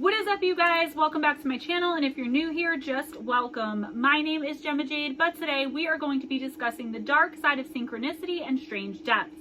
What is up, you guys? Welcome back to my channel, and if you're new here, just welcome. My name is Gemma Jade, but today we are going to be discussing the dark side of synchronicity and strange deaths.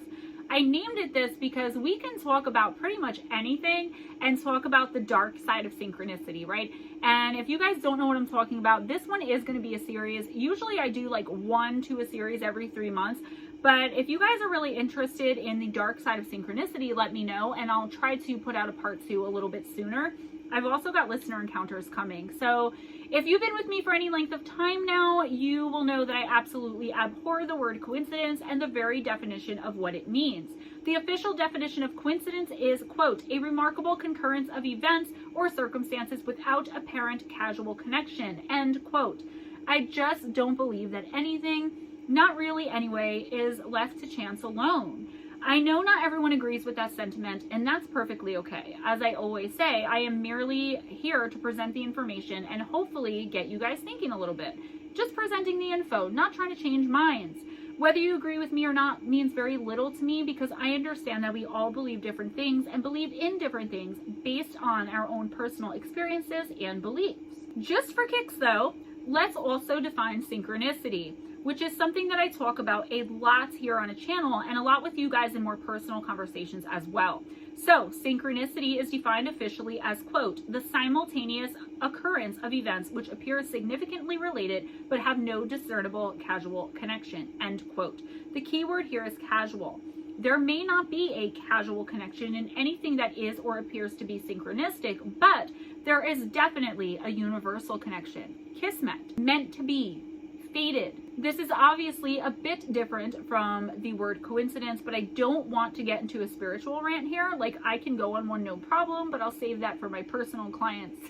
I named it this because we can talk about pretty much anything and talk about the dark side of synchronicity, right? And if you guys don't know what I'm talking about, this one is going to be a series. Usually I do like one to a series every 3 months. But if you guys are really interested in the dark side of synchronicity, let me know, and I'll try to put out a part 2 a little bit sooner. I've also got listener encounters coming. So if you've been with me for any length of time now, you will know that I absolutely abhor the word coincidence and the very definition of what it means. The official definition of coincidence is, quote, a remarkable concurrence of events or circumstances without apparent causal connection, end quote. I just don't believe that anything, not really anyway, is left to chance alone. I know not everyone agrees with that sentiment, and that's perfectly okay. As I always say, I am merely here to present the information and hopefully get you guys thinking a little bit. Just presenting the info, not trying to change minds. Whether you agree with me or not means very little to me because I understand that we all believe different things and believe in different things based on our own personal experiences and beliefs. Just for kicks though, let's also define synchronicity, which is something that I talk about a lot here on a channel and a lot with you guys in more personal conversations as well. So synchronicity is defined officially as, quote, the simultaneous occurrence of events which appear significantly related but have no discernible causal connection, end quote. The key word here is causal. There may not be a causal connection in anything that is or appears to be synchronistic, but there is definitely a universal connection. Kismet, meant to be, fated. This is obviously a bit different from the word coincidence, but I don't want to get into a spiritual rant here. Like, I can go on one no problem, but I'll save that for my personal clients.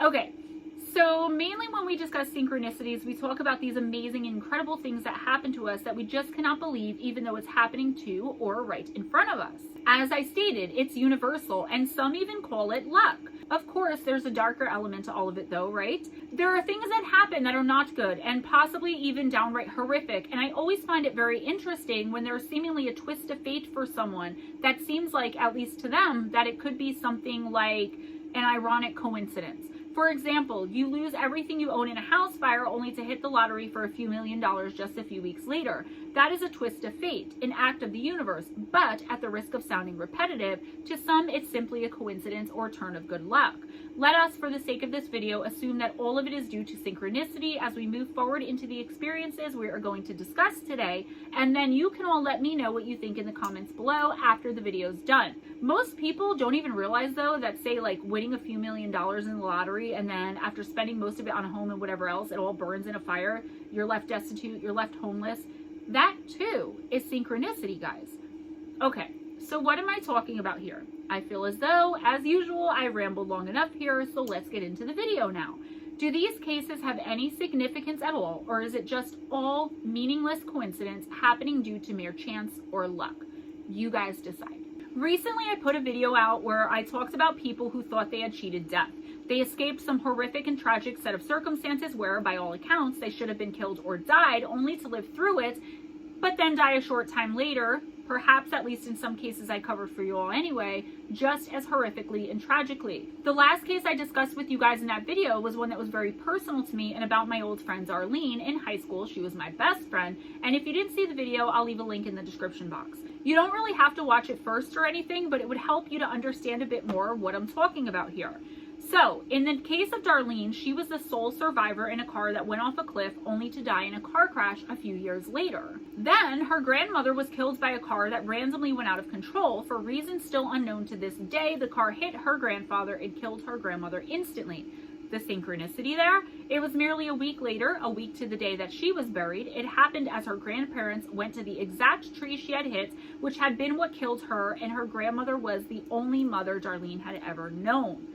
Okay, so mainly when we discuss synchronicities, we talk about these amazing, incredible things that happen to us that we just cannot believe even though it's happening to or right in front of us. As I stated, it's universal, and some even call it luck. Of course, there's a darker element to all of it though, right? There are things that happen that are not good and possibly even downright horrific, and I always find it very interesting when there's seemingly a twist of fate for someone that seems like, at least to them, that it could be something like an ironic coincidence. For example, you lose everything you own in a house fire only to hit the lottery for a few $1 million just a few weeks later. That is a twist of fate, an act of the universe, but at the risk of sounding repetitive, to some it's simply a coincidence or turn of good luck. Let us, for the sake of this video, assume that all of it is due to synchronicity as we move forward into the experiences we are going to discuss today, and then you can all let me know what you think in the comments below after the video is done. Most people don't even realize though that, say, like winning a few $1 million in the lottery and then after spending most of it on a home and whatever else, it all burns in a fire, you're left destitute, you're left homeless. That too is synchronicity, guys. Okay, so what am I talking about here? I feel as though, as usual, I rambled long enough here, so let's get into the video now. Do these cases have any significance at all, or is it just all meaningless coincidence happening due to mere chance or luck? You guys decide. Recently, I put a video out where I talked about people who thought they had cheated death. They escaped some horrific and tragic set of circumstances where, by all accounts, they should have been killed or died, only to live through it, but then die a short time later, perhaps at least in some cases I covered for you all anyway, just as horrifically and tragically. The last case I discussed with you guys in that video was one that was very personal to me and about my old friend Arlene in high school. She was my best friend, and if you didn't see the video, I'll leave a link in the description box. You don't really have to watch it first or anything, but it would help you to understand a bit more what I'm talking about here. So, in the case of Darlene, she was the sole survivor in a car that went off a cliff only to die in a car crash a few years later. Then, her grandmother was killed by a car that randomly went out of control. For reasons still unknown to this day, the car hit her grandfather and killed her grandmother instantly. The synchronicity there? It was merely a week later, a week to the day that she was buried. It happened as her grandparents went to the exact tree she had hit, which had been what killed her, and her grandmother was the only mother Darlene had ever known.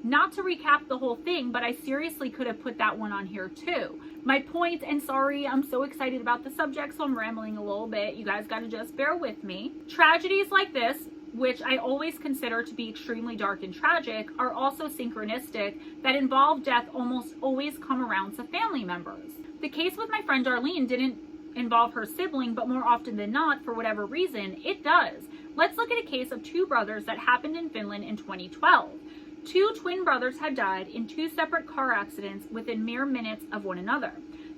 Not to recap the whole thing, but I seriously could have put that one on here too. My point, and sorry, I'm so excited about the subject, so I'm rambling a little bit. You guys gotta just bear with me. Tragedies like this, which I always consider to be extremely dark and tragic, are also synchronistic, that involve death almost always come around to family members. The case with my friend Darlene didn't involve her sibling, but more often than not, for whatever reason, it does. Let's look at a case of two brothers that happened in Finland in 2012. Two twin brothers had died in two separate car accidents within mere minutes of one another.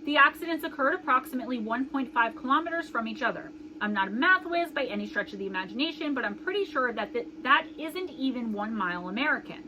The accidents occurred approximately 1.5 kilometers from each other. I'm not a math whiz by any stretch of the imagination, but I'm pretty sure that that isn't even 1 mile American.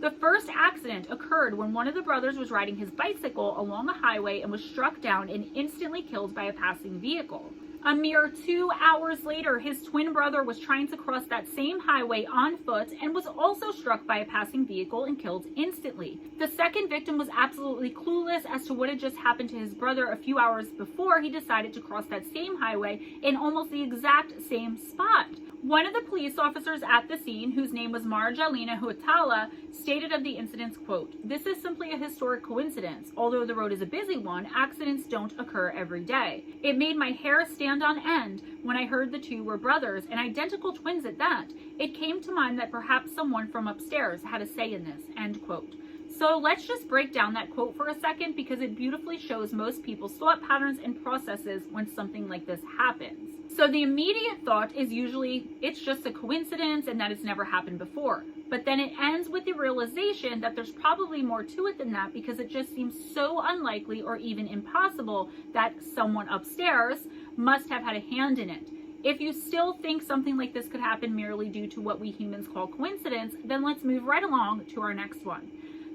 The first accident occurred when one of the brothers was riding his bicycle along a highway and was struck down and instantly killed by a passing vehicle. A mere 2 hours later, his twin brother was trying to cross that same highway on foot and was also struck by a passing vehicle and killed instantly. The second victim was absolutely clueless as to what had just happened to his brother a few hours before he decided to cross that same highway in almost the exact same spot. One of the police officers at the scene, whose name was Marjalina Huatala, stated of the incidents, quote, "This is simply a historic coincidence. Although the road is a busy one, accidents don't occur every day. It made my hair stand on end when I heard the two were brothers and identical twins at that. It came to mind that perhaps someone from upstairs had a say in this," end quote. So let's just break down that quote for a second because it beautifully shows most people's thought patterns and processes when something like this happens. So the immediate thought is usually it's just a coincidence and that it's never happened before. But then it ends with the realization that there's probably more to it than that because it just seems so unlikely or even impossible that someone upstairs must have had a hand in it. If you still think something like this could happen merely due to what we humans call coincidence, then let's move right along to our next one.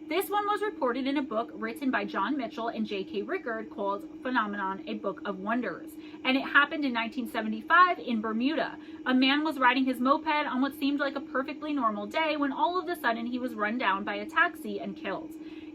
This one was reported in a book written by John Mitchell and J.K. Rickard called Phenomenon, a Book of Wonders. And it happened in 1975 in Bermuda. A man was riding his moped on what seemed like a perfectly normal day when all of a sudden he was run down by a taxi and killed.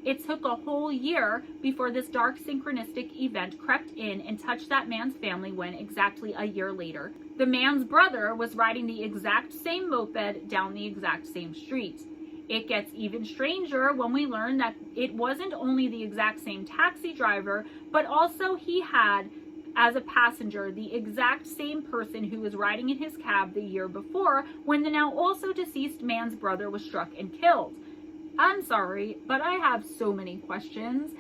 It took a whole year before this dark synchronistic event crept in and touched that man's family when exactly a year later, the man's brother was riding the exact same moped down the exact same street. It gets even stranger when we learn that it wasn't only the exact same taxi driver, but also he had as a passenger the exact same person who was riding in his cab the year before when the now also deceased man's brother was struck and killed. I'm sorry, but I have so many questions.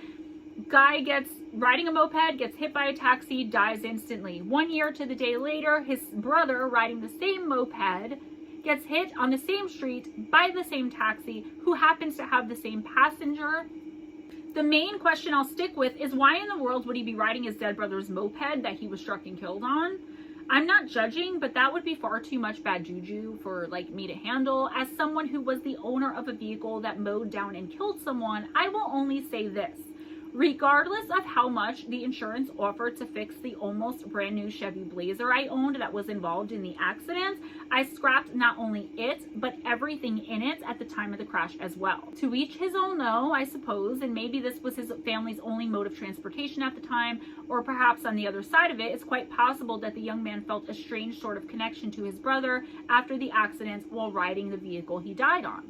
Guy gets riding a moped, gets hit by a taxi, dies instantly. 1 year to the day later, his brother riding the same moped gets hit on the same street by the same taxi who happens to have the same passenger. The main question I'll stick with is why in the world would he be riding his dead brother's moped that he was struck and killed on? I'm not judging, but that would be far too much bad juju for me to handle. As someone who was the owner of a vehicle that mowed down and killed someone, I will only say this. Regardless of how much the insurance offered to fix the almost brand new Chevy Blazer I owned that was involved in the accident, I scrapped not only it, but everything in it at the time of the crash as well. To each his own though, I suppose, and maybe this was his family's only mode of transportation at the time, or perhaps on the other side of it, it's quite possible that the young man felt a strange sort of connection to his brother after the accident while riding the vehicle he died on.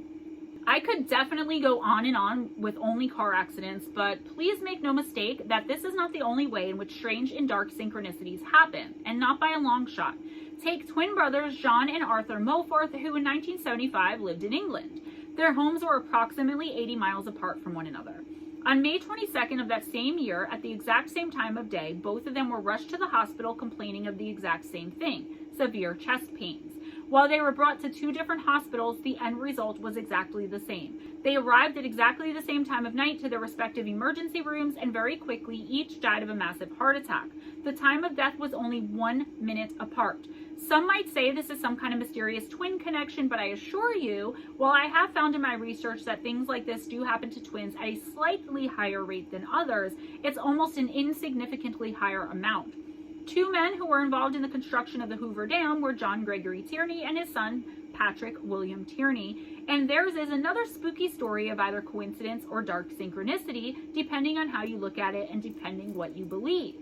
I could definitely go on and on with only car accidents, but please make no mistake that this is not the only way in which strange and dark synchronicities happen, and not by a long shot. Take twin brothers John and Arthur Moforth, who in 1975 lived in England. Their homes were approximately 80 miles apart from one another. On May 22nd of that same year, at the exact same time of day, both of them were rushed to the hospital complaining of the exact same thing, severe chest pains. While they were brought to two different hospitals, the end result was exactly the same. They arrived at exactly the same time of night to their respective emergency rooms and very quickly each died of a massive heart attack. The time of death was only 1 minute apart. Some might say this is some kind of mysterious twin connection, but I assure you, while I have found in my research that things like this do happen to twins at a slightly higher rate than others, it's almost an insignificantly higher amount. Two men who were involved in the construction of the Hoover Dam were John Gregory Tierney and his son, Patrick William Tierney, and theirs is another spooky story of either coincidence or dark synchronicity, depending on how you look at it and depending what you believe.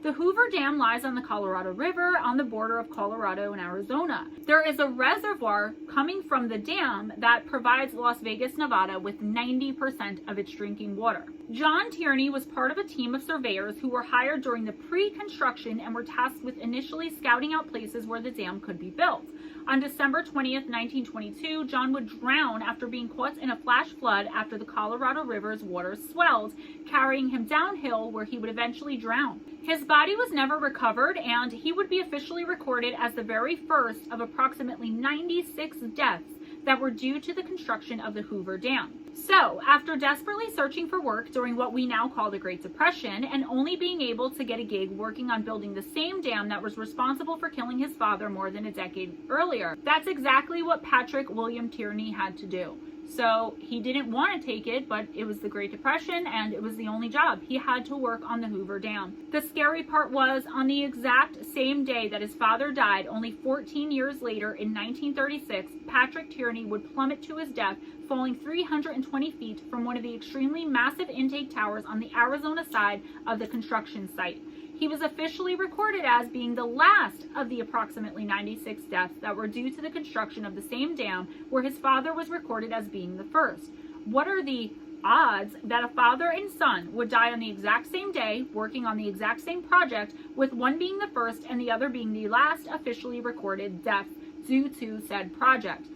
The Hoover Dam lies on the Colorado River on the border of Colorado and Arizona. There is a reservoir coming from the dam that provides Las Vegas, Nevada with 90% of its drinking water. John Tierney was part of a team of surveyors who were hired during the pre-construction and were tasked with initially scouting out places where the dam could be built. On December 20th, 1922, John would drown after being caught in a flash flood after the Colorado River's waters swelled, carrying him downhill where he would eventually drown. His body was never recovered, and he would be officially recorded as the very first of approximately 96 deaths that were due to the construction of the Hoover Dam. So, after desperately searching for work during what we now call the Great Depression, and only being able to get a gig working on building the same dam that was responsible for killing his father more than a decade earlier, that's exactly what Patrick William Tierney had to do. So he didn't want to take it, but it was the Great Depression and it was the only job. He had to work on the Hoover Dam. The scary part was, on the exact same day that his father died, only 14 years later in 1936, Patrick Tierney would plummet to his death, falling 320 feet from one of the extremely massive intake towers on the Arizona side of the construction site. He was officially recorded as being the last of the approximately 96 deaths that were due to the construction of the same dam, where his father was recorded as being the first. What are the odds that a father and son would die on the exact same day, working on the exact same project, with one being the first and the other being the last officially recorded death due to said project?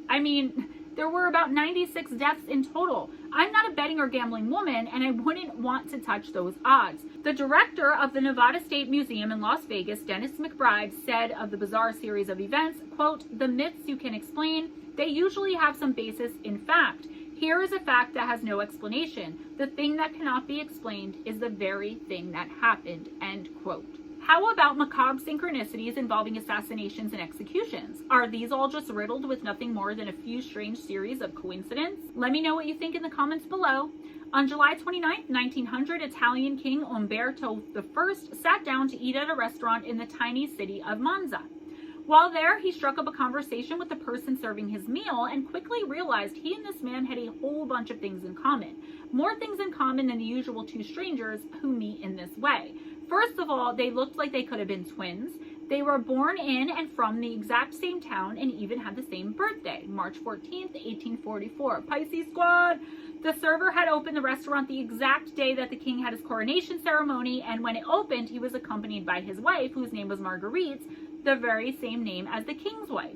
I mean, there were about 96 deaths in total. I'm not a betting or gambling woman, and I wouldn't want to touch those odds. The director of the Nevada State Museum in Las Vegas, Dennis McBride, said of the bizarre series of events, quote, "The myths you can explain, they usually have some basis in fact. Here is a fact that has no explanation. The thing that cannot be explained is the very thing that happened," end quote. How about macabre synchronicities involving assassinations and executions? Are these all just riddled with nothing more than a few strange series of coincidence? Let me know what you think in the comments below. On July 29, 1900, Italian King Umberto I sat down to eat at a restaurant in the tiny city of Monza. While there, he struck up a conversation with the person serving his meal and quickly realized he and this man had a whole bunch of things in common. More things in common than the usual two strangers who meet in this way. First of all, they looked like they could have been twins. They were born in and from the exact same town and even had the same birthday, March 14th, 1844. Pisces Squad! The server had opened the restaurant the exact day that the king had his coronation ceremony, and when it opened, he was accompanied by his wife, whose name was Marguerite, the very same name as the king's wife.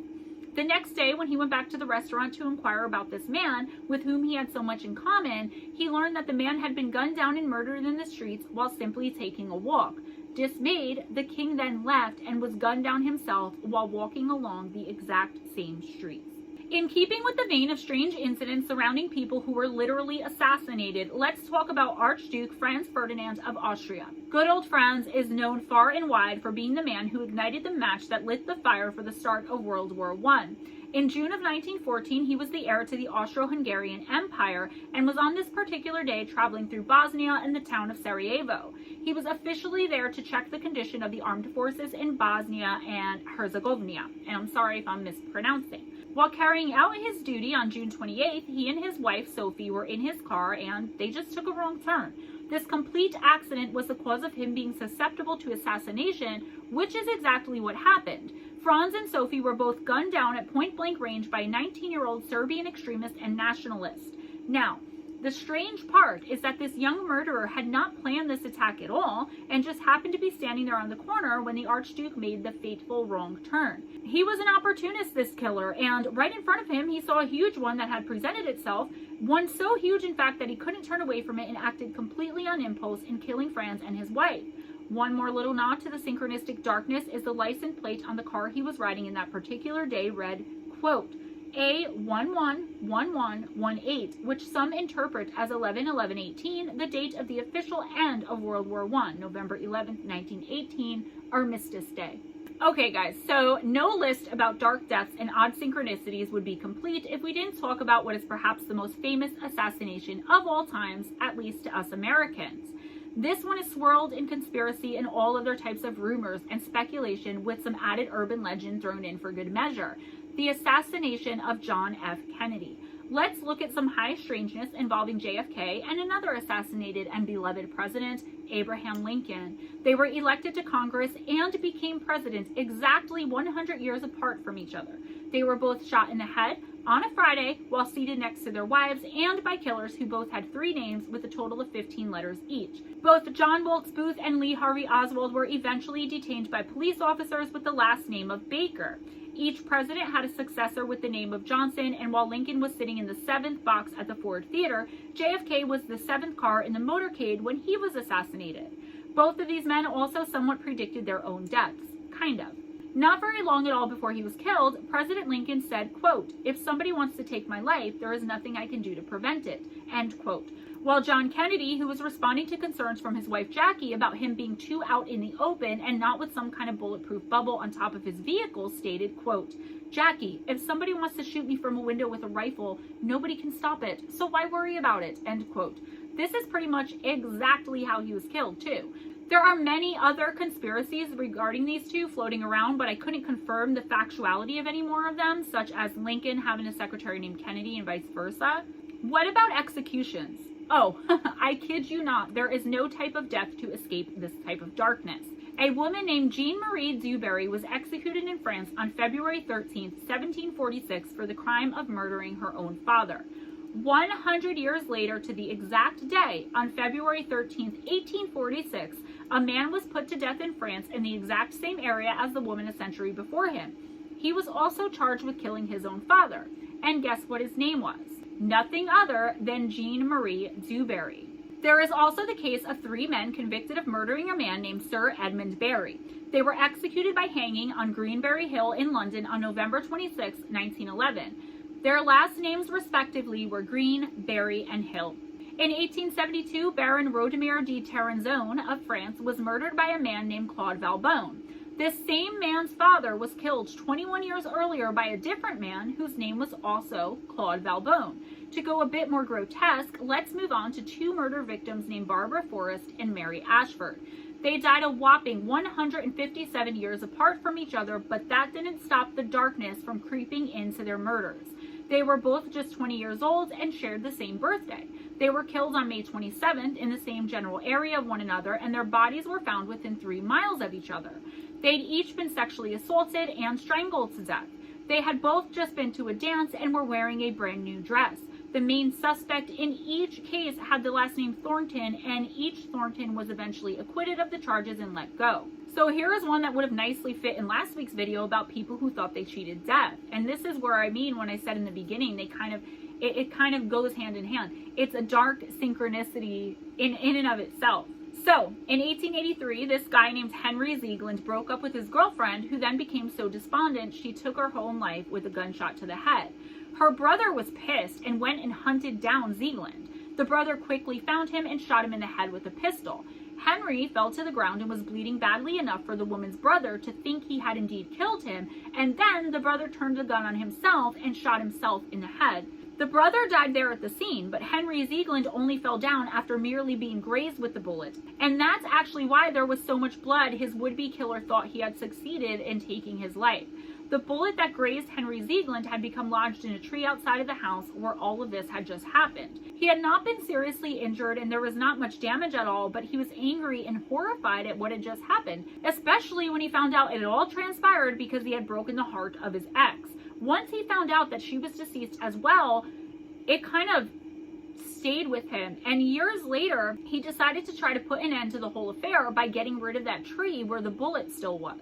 The next day, when he went back to the restaurant to inquire about this man, with whom he had so much in common, he learned that the man had been gunned down and murdered in the streets while simply taking a walk. Dismayed, the king then left and was gunned down himself while walking along the exact same streets. In keeping with the vein of strange incidents surrounding people who were literally assassinated, let's talk about Archduke Franz Ferdinand of Austria. Good old Franz is known far and wide for being the man who ignited the match that lit the fire for the start of World War I. In June of 1914, he was the heir to the Austro-Hungarian Empire and was on this particular day traveling through Bosnia and the town of Sarajevo. He was officially there to check the condition of the armed forces in Bosnia and Herzegovina, and I'm sorry if I'm mispronouncing. While carrying out his duty on June 28th, he and his wife Sophie were in his car and they just took a wrong turn. This complete accident was the cause of him being susceptible to assassination, which is exactly what happened. Franz and Sophie were both gunned down at point-blank range by a 19-year-old Serbian extremist and nationalist. Now, the strange part is that this young murderer had not planned this attack at all and just happened to be standing there on the corner when the Archduke made the fateful wrong turn. He was an opportunist, this killer, and right in front of him he saw a huge one that had presented itself, one so huge in fact that he couldn't turn away from it and acted completely on impulse in killing Franz and his wife. One more little nod to the synchronistic darkness is the license plate on the car he was riding in that particular day read, quote, A111118, which some interpret as 11/11/18, the date of the official end of World War I, November 11th, 1918, Armistice Day. Okay guys, so no list about dark deaths and odd synchronicities would be complete if we didn't talk about what is perhaps the most famous assassination of all times, at least to us Americans. This one is swirled in conspiracy and all other types of rumors and speculation with some added urban legend thrown in for good measure. The assassination of John F. Kennedy. Let's look at some high strangeness involving JFK and another assassinated and beloved president, Abraham Lincoln. They were elected to Congress and became presidents exactly 100 years apart from each other. They were both shot in the head on a Friday while seated next to their wives and by killers who both had 3 names with a total of 15 letters each. Both John Wilkes Booth and Lee Harvey Oswald were eventually detained by police officers with the last name of Baker. Each president had a successor with the name of Johnson, and while Lincoln was sitting in the 7th box at the Ford Theater, JFK was the 7th car in the motorcade when he was assassinated. Both of these men also somewhat predicted their own deaths. Kind of. Not very long at all before he was killed, President Lincoln said, quote, "If somebody wants to take my life, there is nothing I can do to prevent it," end quote. While John Kennedy, who was responding to concerns from his wife Jackie about him being too out in the open and not with some kind of bulletproof bubble on top of his vehicle, stated, quote, "Jackie, if somebody wants to shoot me from a window with a rifle, nobody can stop it, so why worry about it," end quote. This is pretty much exactly how he was killed, too. There are many other conspiracies regarding these two floating around, but I couldn't confirm the factuality of any more of them, such as Lincoln having a secretary named Kennedy and vice versa. What about executions? Oh, I kid you not, there is no type of death to escape this type of darkness. A woman named Jean-Marie Dubarry was executed in France on February 13th, 1746 for the crime of murdering her own father. 100 years later, to the exact day, on February 13th, 1846, a man was put to death in France in the exact same area as the woman a century before him. He was also charged with killing his own father. And guess what his name was? Nothing other than Jean-Marie Dubarry. There is also the case of 3 men convicted of murdering a man named Sir Edmund Barry. They were executed by hanging on Greenberry Hill in London on November 26, 1911. Their last names respectively were Green, Barry, and Hill. In 1872, Baron Rodemir de Taranzone of France was murdered by a man named Claude Valbonne. This same man's father was killed 21 years earlier by a different man whose name was also Claude Valbonne. To go a bit more grotesque, let's move on to 2 murder victims named Barbara Forrest and Mary Ashford. They died a whopping 157 years apart from each other, but that didn't stop the darkness from creeping into their murders. They were both just 20 years old and shared the same birthday. They were killed on May 27th in the same general area of one another, and their bodies were found within 3 miles of each other. They'd each been sexually assaulted and strangled to death. They had both just been to a dance and were wearing a brand new dress. The main suspect in each case had the last name Thornton, and each Thornton was eventually acquitted of the charges and let go. So here is one that would have nicely fit in last week's video about people who thought they cheated death. And this is where I mean when I said in the beginning, it kind of goes hand in hand. It's a dark synchronicity in and of itself. So, in 1883, this guy named Henry Ziegland broke up with his girlfriend, who then became so despondent she took her own life with a gunshot to the head. Her brother was pissed and went and hunted down Ziegland. The brother quickly found him and shot him in the head with a pistol. Henry fell to the ground and was bleeding badly enough for the woman's brother to think he had indeed killed him, and then the brother turned the gun on himself and shot himself in the head. The brother died there at the scene, but Henry Ziegland only fell down after merely being grazed with the bullet. And that's actually why there was so much blood. His would-be killer thought he had succeeded in taking his life. The bullet that grazed Henry Ziegland had become lodged in a tree outside of the house where all of this had just happened. He had not been seriously injured and there was not much damage at all, but he was angry and horrified at what had just happened, especially when he found out it had all transpired because he had broken the heart of his ex. Once he found out that she was deceased as well, it kind of stayed with him, and years later he decided to try to put an end to the whole affair by getting rid of that tree where the bullet still was.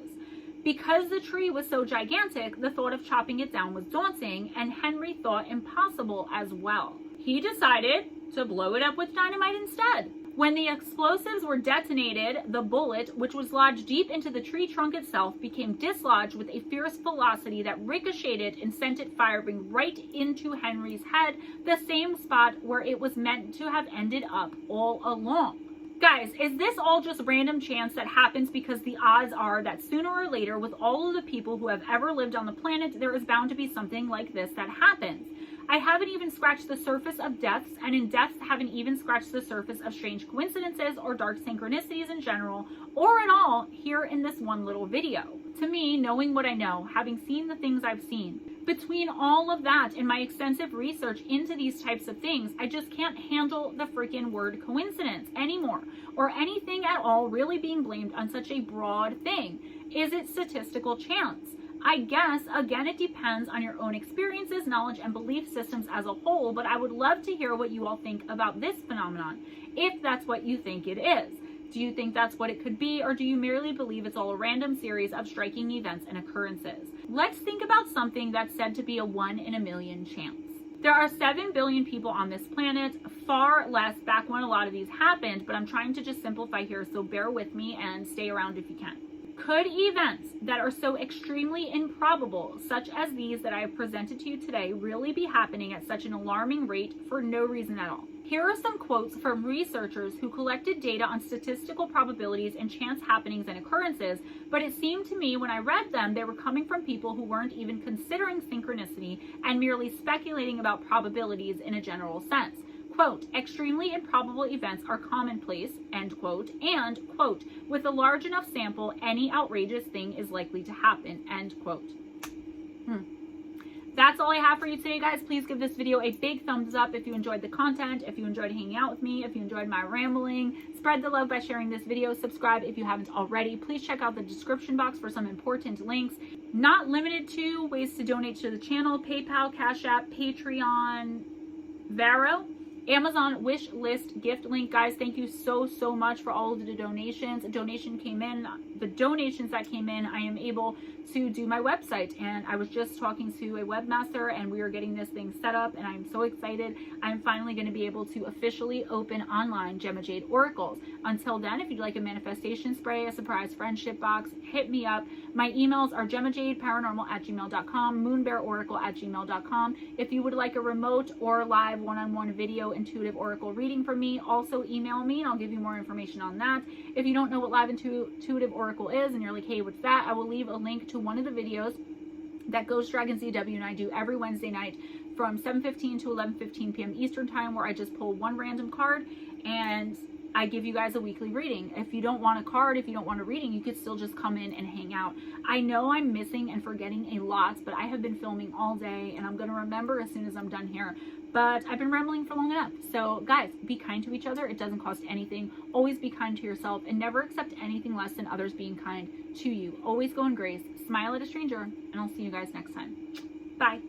Because the tree was so gigantic, the thought of chopping it down was daunting, and Henry thought impossible as well. He decided to blow it up with dynamite instead. When the explosives were detonated, the bullet, which was lodged deep into the tree trunk itself, became dislodged with a fierce velocity that ricocheted and sent it firing right into Henry's head, the same spot where it was meant to have ended up all along. Guys, is this all just random chance that happens because the odds are that sooner or later, with all of the people who have ever lived on the planet, there is bound to be something like this that happens? I haven't even scratched the surface of deaths, and in deaths haven't even scratched the surface of strange coincidences or dark synchronicities in general, or at all here in this one little video. To me, knowing what I know, having seen the things I've seen, between all of that and my extensive research into these types of things, I just can't handle the freaking word coincidence anymore, or anything at all really being blamed on such a broad thing. Is it statistical chance? I guess, again, it depends on your own experiences, knowledge, and belief systems as a whole, but I would love to hear what you all think about this phenomenon, if that's what you think it is. Do you think that's what it could be, or do you merely believe it's all a random series of striking events and occurrences? Let's think about something that's said to be a 1 in a million chance. There are 7 billion people on this planet, far less back when a lot of these happened, but I'm trying to just simplify here, so bear with me and stay around if you can. Could events that are so extremely improbable, such as these that I have presented to you today, really be happening at such an alarming rate for no reason at all? Here are some quotes from researchers who collected data on statistical probabilities and chance happenings and occurrences, but it seemed to me when I read them, they were coming from people who weren't even considering synchronicity and merely speculating about probabilities in a general sense. Quote, extremely improbable events are commonplace, end quote, and, quote, with a large enough sample, any outrageous thing is likely to happen, end quote. That's all I have for you today, guys. Please give this video a big thumbs up if you enjoyed the content, if you enjoyed hanging out with me, if you enjoyed my rambling. Spread the love by sharing this video. Subscribe if you haven't already. Please check out the description box for some important links. Not limited to ways to donate to the channel: PayPal, Cash App, Patreon, Vero, Amazon wish list gift link. Guys, thank you so much for all of the donations. The donations that came in, I am able to do my website, and I was just talking to a webmaster and we are getting this thing set up, and I'm so excited. I'm finally going to be able to officially open online Gemma Jade oracles. Until then, if you'd like a manifestation spray, a surprise friendship box, hit me up. My emails are GemmaJadeParanormal@gmail.com, MoonBearOracle@gmail.com. If you would like a remote or live one-on-one video intuitive oracle reading from me, also email me and I'll give you more information on that. If you don't know what live intuitive oracle is and you're like, hey, what's that? I will leave a link to one of the videos that Ghost Dragon ZW and I do every Wednesday night from 7:15 to 11:15 p.m. Eastern time, where I just pull one random card and I give you guys a weekly reading. If you don't want a card, if you don't want a reading, you could still just come in and hang out. I know I'm missing and forgetting a lot, but I have been filming all day and I'm going to remember as soon as I'm done here. But I've been rambling for long enough. So guys, be kind to each other. It doesn't cost anything. Always be kind to yourself and never accept anything less than others being kind to you. Always go in grace. Smile at a stranger, and I'll see you guys next time. Bye.